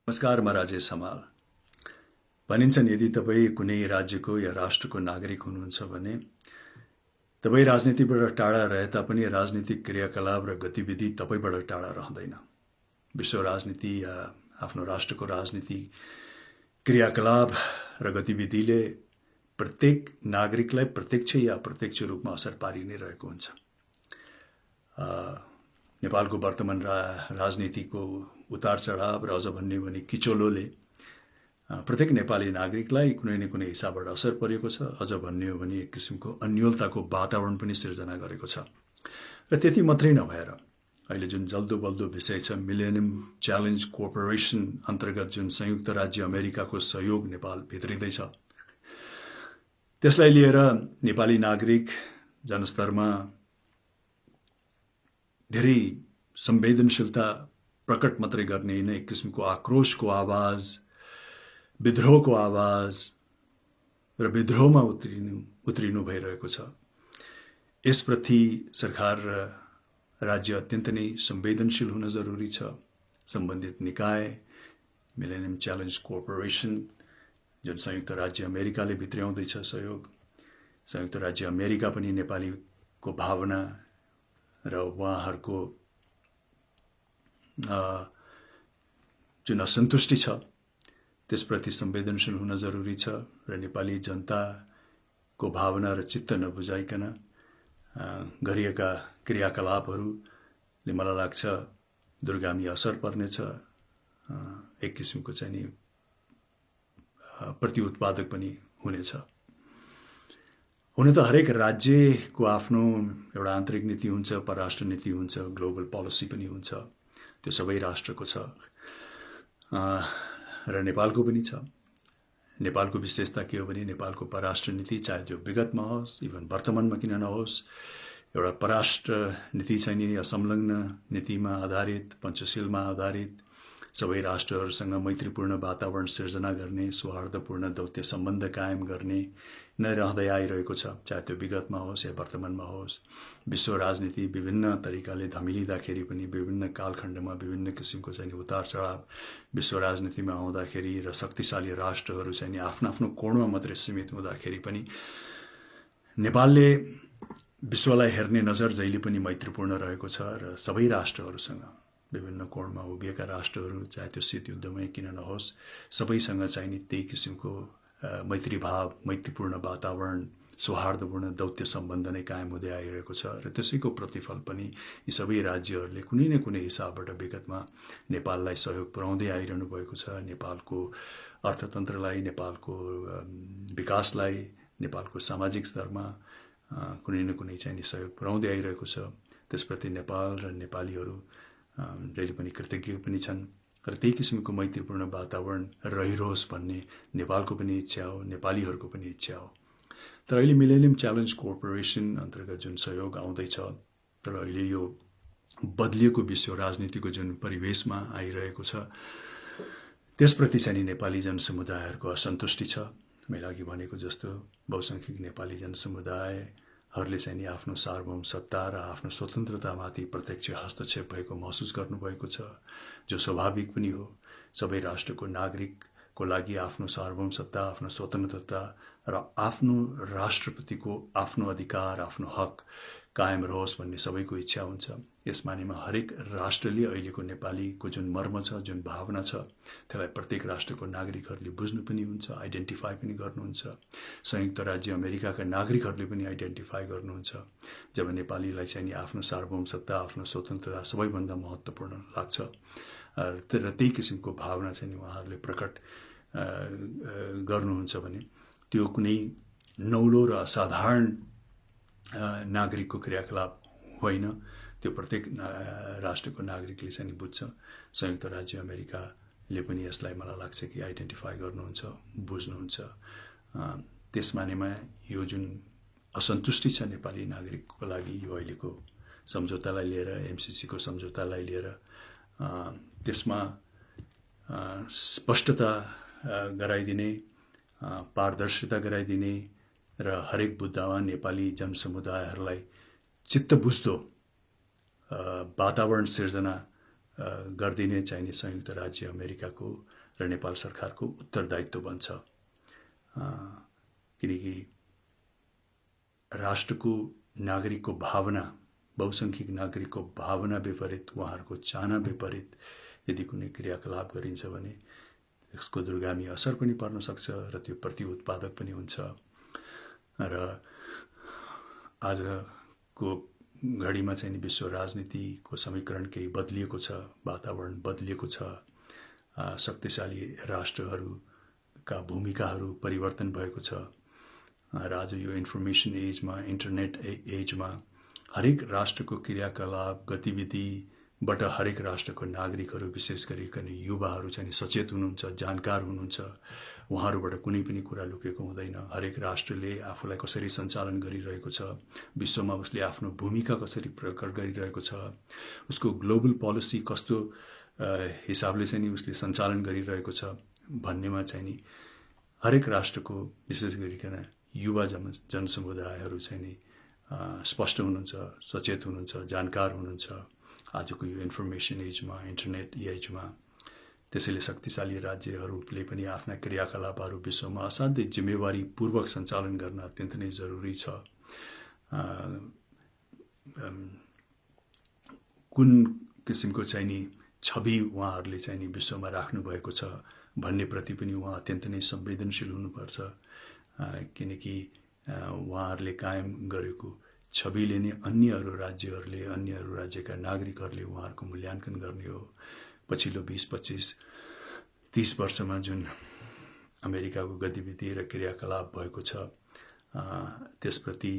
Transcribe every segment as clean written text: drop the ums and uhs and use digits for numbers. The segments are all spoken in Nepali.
नमस्कार, म राजेश हमाल। भनिन्छन् यदि तपाईँ कुनै राज्यको या राष्ट्रको नागरिक हुनुहुन्छ भने तपाईँ राजनीतिबाट टाढा रहे तापनि राजनीतिक क्रियाकलाप र गतिविधि तपाईबाट टाढा रहँदैन। विश्व राजनीति या आफ्नो राष्ट्रको राजनीति क्रियाकलाप र गतिविधिले प्रत्येक नागरिकलाई प्रत्यक्ष या अप्रत्यक्ष रूपमा असर पारि नै रहेको हुन्छ। नेपालको वर्तमान राजनीतिको उतार चढाव र अझ भन्ने भने किचोलोले प्रत्येक नेपाली नागरिकलाई कुनै न कुनै हिसाबबाट असर परेको छ। अझ भन्ने हो भने एक किसिमको अन्योलताको वातावरण पनि सिर्जना गरेको छ। र त्यति मात्रै नभएर अहिले जुन जल्दो बल्दो विषय छ मिलेनियम च्यालेन्ज कोर्पोरेसन अन्तर्गत जुन संयुक्त राज्य अमेरिकाको सहयोग नेपाल भित्रिँदैछ, त्यसलाई लिएर नेपाली नागरिक जनस्तरमा धेरै संवेदनशीलता प्रकट मात्रै गर्ने होइन, एक किसिमको आक्रोशको आवाज, विद्रोहको आवाज र विद्रोहमा उत्रिनु भइरहेको छ। यसप्रति सरकार र राज्य अत्यन्त नै संवेदनशील हुन जरुरी छ। सम्बन्धित निकाय मिलेनियम च्यालेन्ज कोर्पोरेसन जुन संयुक्त राज्य अमेरिकाले भित्र्याउँदैछ सहयोग, संयुक्त राज्य अमेरिका पनि नेपालीको भावना र उहाँहरूको जुन असन्तुष्टि छ त्यसप्रति संवेदनशील हुन जरुरी छ र नेपाली जनताको भावना र चित्त नबुझाइकन गरिएका क्रियाकलापहरूले मलाई लाग्छ दूरगामी असर पर्नेछ। एक किसिमको चाहिँ नि प्रतिउत्पादक पनि हुनेछ। हुन त हरेक राज्यको आफ्नो एउटा आन्तरिक नीति हुन्छ, परराष्ट्र नीति हुन्छ, ग्लोबल पोलिसी पनि हुन्छ। त्यो सबै राष्ट्रको छ र नेपालको पनि छ। नेपालको विशेषता के हो भने नेपालको परराष्ट्र नीति चाहे जो विगतमा होस्, इभन वर्तमानमा किन नहोस्, एउटा परराष्ट्र नीति चाहिँ नि संलग्न नीतिमा आधारित, पञ्चशीलमा आधारित, सबै राष्ट्रहरूसँग मैत्रीपूर्ण वातावरण सिर्जना गर्ने, सौहार्दपूर्ण दौत्य सम्बन्ध कायम गर्ने नै रहँदै आइरहेको छ, चाहे त्यो विगतमा होस् या वर्तमानमा होस्। विश्व राजनीति विभिन्न तरिकाले धमिलिँदाखेरि पनि विभिन्न कालखण्डमा विभिन्न किसिमको चाहिँ उतार चढाव विश्व राजनीतिमा आउँदाखेरि र शक्तिशाली राष्ट्रहरू चाहिँ आफ्नो आफ्नो कोणमा मात्रै सीमित हुँदाखेरि पनि नेपालले विश्वलाई हेर्ने नजर जहिले पनि मैत्रीपूर्ण रहेको छ र सबै राष्ट्रहरूसँग विभिन्न कोणमा उभिएका राष्ट्रहरू चाहे त्यो शीत युद्धमै किन नहोस्, सबैसँग चाहिँ नि त्यही किसिमको मैत्री भाव, मैत्रीपूर्ण वातावरण, सौहार्दपूर्ण दौत्य सम्बन्ध नै कायम हुँदै आइरहेको छ र त्यसैको प्रतिफल पनि यी सबै राज्यहरूले कुनै न कुनै हिसाबबाट विगतमा नेपाललाई सहयोग पुर्याउँदै आइरहनु भएको छ। नेपालको अर्थतन्त्रलाई, नेपालको विकासलाई, नेपालको सामाजिक स्तरमा कुनै न कुनै चाहिँ सहयोग पुर्याउँदै आइरहेको छ। त्यसप्रति नेपाल र नेपालीहरू जहिले पनि कृतज्ञ पनि छन् र त्यही किसिमको मैत्रीपूर्ण वातावरण रहिरहोस् भन्ने नेपालको पनि इच्छा हो, नेपालीहरूको पनि इच्छा हो। तर अहिले मिलेनियम च्यालेन्ज कोर्पोरेसन अन्तर्गत जुन सहयोग आउँदैछ तर अहिले यो बदलिएको विश्व राजनीतिको जुन परिवेशमा आइरहेको छ त्यसप्रति चाहिँ नेपाली जनसमुदायहरूको असन्तुष्टि छ। मैले अघि भनेको जस्तो बहुसंख्यक नेपाली जनसमुदायहरूले चाहिँ नि आफ्नो सार्वभौम सत्ता र आफ्नो स्वतन्त्रतामाथि प्रत्यक्ष हस्तक्षेप भएको महसुस गर्नुभएको छ, जो स्वाभाविक पनि हो। सबै राष्ट्रको नागरिकको लागि आफ्नो सार्वभौम सत्ता, आफ्नो स्वतन्त्रता र आफ्नो राष्ट्रपतिको आफ्नो अधिकार, आफ्नो हक कायम रहोस् भन्ने सबैको इच्छा हुन्छ। यस मानेमा हरेक राष्ट्रले अहिलेको नेपालीको जुन मर्म छ, जुन भावना छ, त्यसलाई प्रत्येक राष्ट्रको नागरिकहरूले बुझ्नु पनि हुन्छ, आइडेन्टिफाई पनि गर्नुहुन्छ। संयुक्त राज्य अमेरिकाका नागरिकहरूले पनि आइडेन्टिफाई गर्नुहुन्छ। जब नेपालीलाई चाहिँ आफ्नो सार्वभौम सत्ता, आफ्नो स्वतन्त्रता सबैभन्दा महत्त्वपूर्ण लाग्छ र त्यही किसिमको भावना चाहिँ उहाँहरूले प्रकट गर्नुहुन्छ भने त्यो कुनै नौलो र असाधारण नागरिकको क्रियाकलाप होइन। त्यो प्रत्येक राष्ट्रको नागरिकले चाहिँ बुझ्छ। संयुक्त राज्य अमेरिकाले पनि यसलाई मलाई लाग्छ कि आइडेन्टिफाई गर्नुहुन्छ, बुझ्नुहुन्छ। त्यस मानेमा यो जुन असन्तुष्टि छ नेपाली नागरिकको लागि यो अहिलेको सम्झौतालाई लिएर, एमसिसीको सम्झौतालाई लिएर, त्यसमा स्पष्टता गराइदिने, पारदर्शिता गराइदिने र हरेक बुद्धमा नेपाली जनसमुदायहरूलाई चित्त बुझ्दो वातावरण सिर्जना गरिदिने चाहिने संयुक्त राज्य अमेरिकाको र नेपाल सरकारको उत्तरदायित्व बन्छ। किनकि राष्ट्रको नागरिकको भावना, बहुसंख्यक नागरिकको भावना विपरीत, उहाँहरूको चाहना विपरीत यदि कुनै क्रियाकलाप गरिन्छ भने यसको दूरगामी असर पनि पर्न सक्छ र त्यो प्रति उत्पादक पनि हुन्छ। र आजको घडीमा चाहिँ विश्व राजनीतिको समीकरण केही बदलिएको छ, वातावरण बदलिएको छ, शक्तिशाली राष्ट्रहरूका भूमिकाहरू परिवर्तन भएको छ र आज यो इन्फर्मेसन एजमा, इन्टरनेट एजमा हरेक राष्ट्रको क्रियाकलाप गतिविधिबाट हरेक राष्ट्रको नागरिकहरू, विशेष गरिकन युवाहरू चाहिँ सचेत हुनुहुन्छ, जानकार हुनुहुन्छ। उहाँहरूबाट कुनै पनि कुरा लुकेको हुँदैन। हरेक राष्ट्रले आफूलाई कसरी सञ्चालन गरिरहेको छ, विश्वमा उसले आफ्नो भूमिका कसरी प्रकट गरिरहेको छ, उसको ग्लोबल पोलिसी कस्तो हिसाबले चाहिँ उसले सञ्चालन गरिरहेको छ भन्नेमा चाहिँ नि हरेक राष्ट्रको विशेष गरिकन युवा जनसमुदायहरू चाहिँ नि स्पष्ट हुनुहुन्छ, सचेत हुनुहुन्छ, जानकार हुनुहुन्छ आजको यो इन्फर्मेसन एजमा, इन्टरनेट एजमा। त्यसैले शक्तिशाली राज्यहरूले पनि आफ्ना क्रियाकलापहरू विश्वमा असाध्यै जिम्मेवारीपूर्वक सञ्चालन गर्न अत्यन्त नै जरुरी छ। कुन किसिमको चाहिँ नि छवि उहाँहरूले चाहिँ नि विश्वमा राख्नु भएको छ भन्ने प्रति पनि उहाँ अत्यन्त नै संवेदनशील हुनुपर्छ। किनकि उहाँहरूले कायम गरेको छविले नै अन्यहरू राज्यहरूले, अन्यहरू राज्यका नागरिकहरूले उहाँहरूको मूल्याङ्कन गर्ने हो। पछिल्लो 20-25-30 वर्षमा जुन अमेरिकाको गतिविधि र क्रियाकलाप भएको छ त्यसप्रति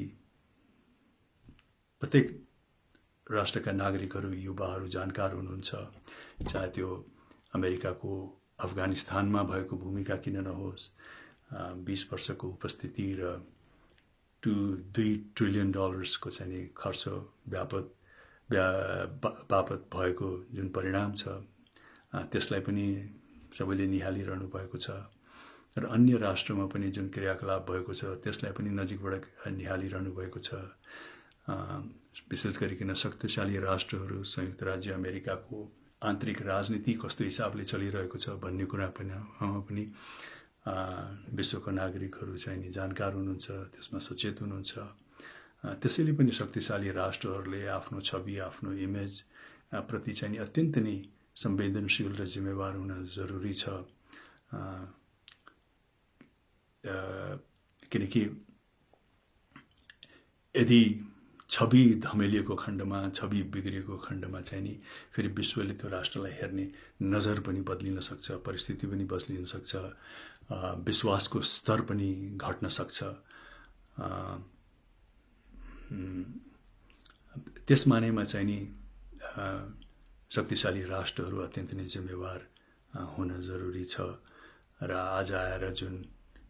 प्रत्येक राष्ट्रका नागरिकहरू, युवाहरू जानकार हुनुहुन्छ। चाहे त्यो अमेरिकाको अफगानिस्तानमा भएको भूमिका किन नहोस्, 20 वर्षको उपस्थिति र $2 ट्रिलियन को चाहिँ खर्च बापत भएको जुन परिणाम छ त्यसलाई पनि सबैले निहालिरहनु भएको छ र अन्य राष्ट्रमा पनि जुन क्रियाकलाप भएको छ त्यसलाई पनि नजिकबाट निहालिरहनु भएको छ। विशेष गरिकन शक्तिशाली राष्ट्रहरू, संयुक्त राज्य अमेरिकाको आन्तरिक राजनीति कस्तो हिसाबले चलिरहेको छ भन्ने कुरा पनि विश्वको नागरिकहरू चाहिँ नि जानकार हुनुहुन्छ, त्यसमा सचेत हुनुहुन्छ। त्यसैले पनि शक्तिशाली राष्ट्रहरूले आफ्नो छवि, आफ्नो इमेज प्रति चाहिँ नि अत्यन्त नै संवेदनशील र जिम्मेवार हुन जरुरी छ। किनकि यदि छवि धमेलिएको खण्डमा, छवि बिग्रिएको खण्डमा चाहिँ नि फेरि विश्वले त्यो राष्ट्रलाई हेर्ने नजर पनि बदलिन सक्छ, परिस्थिति पनि बदलिन सक्छ, विश्वासको स्तर पनि घट्न सक्छ। त्यस मानेमा चाहिँ नि शक्तिशाली राष्ट्रहरू अत्यन्त नै जिम्मेवार हुन जरुरी छ। र आज आएर जुन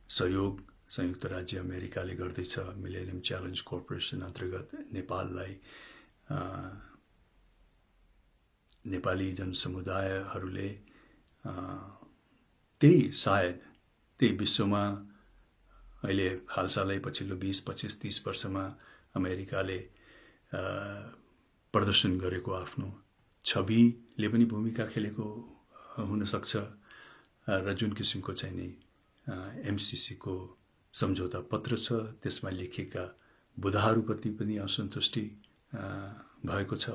सहयोग संयुक्त राज्य अमेरिकाले गर्दैछ मिलेनियम च्यालेन्ज कर्पोरेसन अन्तर्गत नेपाललाई, नेपाली जनसमुदायहरूले सायद त्यही विश्वमा अहिले हालसालै पछिल्लो 20-25-30 वर्षमा अमेरिकाले प्रदर्शन गरेको आफ्नो छविले पनि भूमिका खेलेको हुनसक्छ र जुन किसिमको चाहिँ नि MCC को सम्झौता पत्र छ त्यसमा लेखिएका बुदाहरूप्रति पनि असन्तुष्टि भएको छ।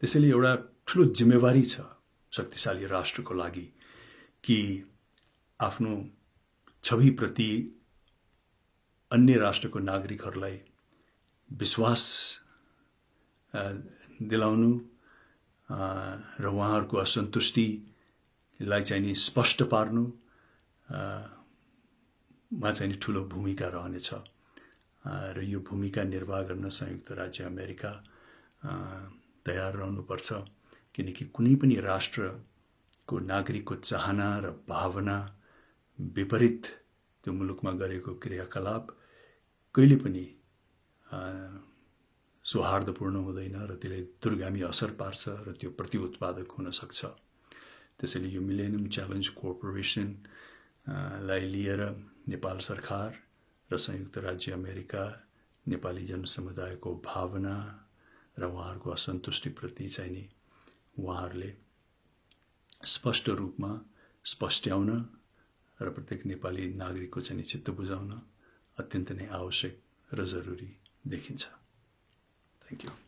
त्यसैले एउटा ठुलो जिम्मेवारी छ शक्तिशाली राष्ट्रको लागि कि आफ्नो छविप्रति अन्य राष्ट्रको नागरिकहरूलाई विश्वास दिलाउनु र उहाँहरूको असन्तुष्टिलाई चाहिँ नि स्पष्ट पार्नु मा चाहिँ नि ठुलो भूमिका रहनेछ र यो भूमिका निर्वाह गर्न संयुक्त राज्य अमेरिका तयार रहनुपर्छ। किनकि कुनै पनि राष्ट्रको नागरिकको चाहना र भावना विपरीत त्यो मुलुकमा गरेको क्रियाकलाप कहिले पनि सौहार्दपूर्ण हुँदैन र त्यसले दूरगामी असर पार्छ र त्यो प्रति उत्पादक हुन सक्छ। त्यसैले यो मिलेनियम च्यालेन्ज कर्पोरेसन लाई लिएर नेपाल सरकार र संयुक्त राज्य अमेरिका नेपाली जनसमुदायको भावना र उहाँहरूको असन्तुष्टिप्रति चाहिँ नि उहाँहरूले स्पष्ट रूपमा स्पष्ट्याउन र प्रत्येक नेपाली नागरिकको चाहिँ नि चित्त बुझाउन अत्यन्त नै आवश्यक र जरुरी देखिन्छ। Thank you.